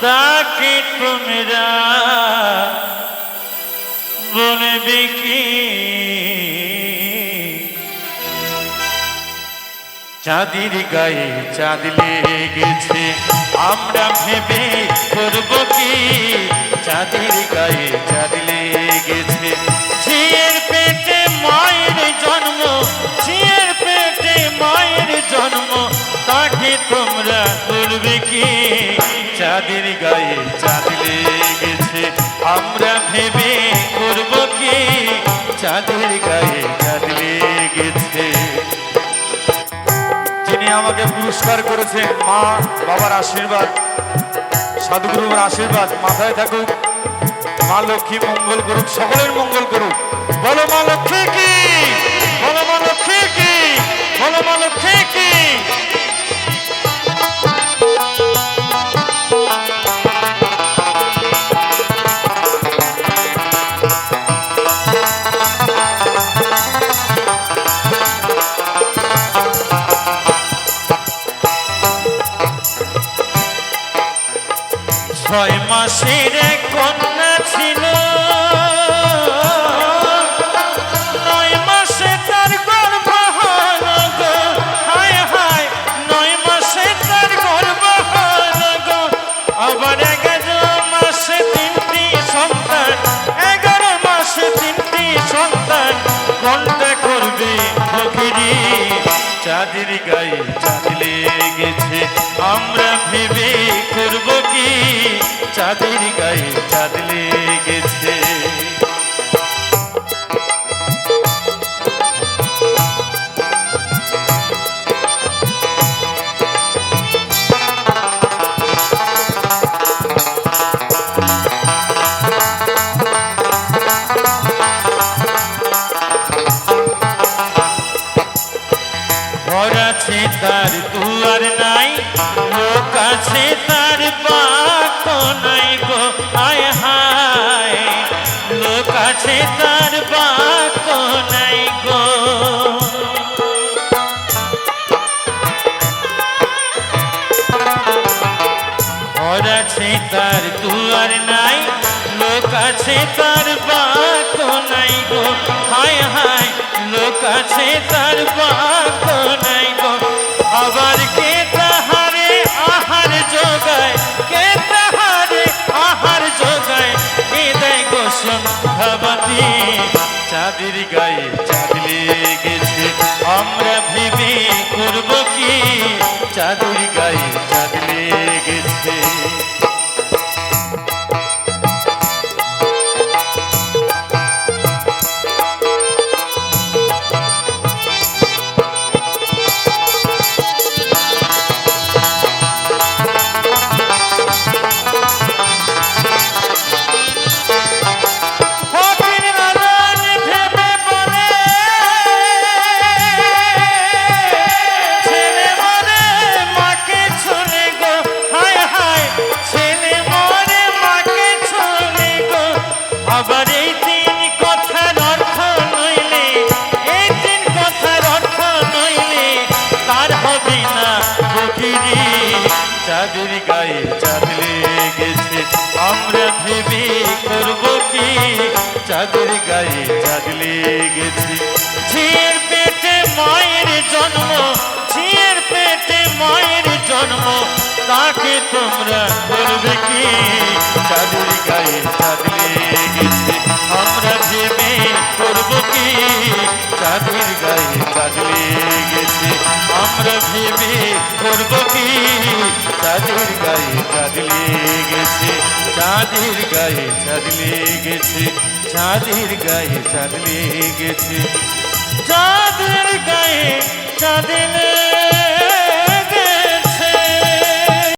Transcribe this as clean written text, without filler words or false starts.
তাকে তোমরা বলবে কি চাঁদের গায়ে চাঁদ লেগেছে আমরা ভেবে করব কি চাঁদের গায়ে চাঁদ লেগেছে ঝিয়ের পেটে মায়ের জন্ম ঝিয়ের পেটে মায়ের জন্ম তাকে তোমরা বলবে কি চাঁদের গায়ে চাঁদ লেগেছে আমরা ভেবে করব কি চাঁদের গায়ে চাঁদ লেগেছে। যিনি আমাকে পুরস্কার করেছেন মা বাবার আশীর্বাদ সাধুগুরুর আশীর্বাদ মাথায় থাকুক মা লক্ষ্মী মঙ্গল করুক সকলের মঙ্গল করুক বলো মা লক্ষ্মী কি বলো মা লক্ষ্মী কি বলো মা লক্ষ্মী কি। ছয় মাসের এক কন্যা ছিল 9 মাসে তার গর্ভ হলো গো হায় হায় 9 মাসে তার গর্ভ হলো গো আবার 11 মাসে 3টি সন্তান 11 মাসে 3টি সন্তান কোনটা করবে ফকিরি চাঁদের গায়ে চাঁদ লেগেছে আমরা ভেবে করব কি চাঁদের গায়ে চাঁদ লেগেছে। ঘর আছে তার দুয়ার নাই লোক আছে তার বাক নাই গো হায় হায় লোক আছে তার বাক নাই গো ঘর আছে তার দুয়ার নাই লোক আছে তার বাক নাই গো হায় হায় লোক আছে তার বাক নাই গো আবার কে তাহারে আহার যোগায় কে তাহারে আহার যোগায় কে দেয় গো সন্ধ্যাবাতি চাঁদের গায়ে চাঁদ লেগেছে আমরা ভেবে করব কি চাঁদের গায়ে চাঁদ লেগেছে। আবার এই তিন কথার অর্থ নইলে এই তিন কথার অর্থ নইলে তার হবে না ফকিরি চাঁদের গায়ে চাঁদ লেগেছে আমরা ভেবে করব কি চাঁদের গায়ে চাঁদ লেগেছে ঝিয়ের পেটে মায়ের জন্ম ঝিয়ের পেটে মায়ের জন্ম তাকে তোমরা করবে কি চাঁদের গায়ে চাঁদ লেগেছে আমরা ভেবে করব কি চাঁদের গায়ে চাঁদ লেগেছে আমরা ভেবে করব কি চাঁদের গায়ে চাঁদ লেগেছে চাঁদের গায়ে চাঁদ লেগেছে চাঁদের গায়ে চাঁদ লেগেছে চাঁদের গায়ে চাঁদ লেগেছে।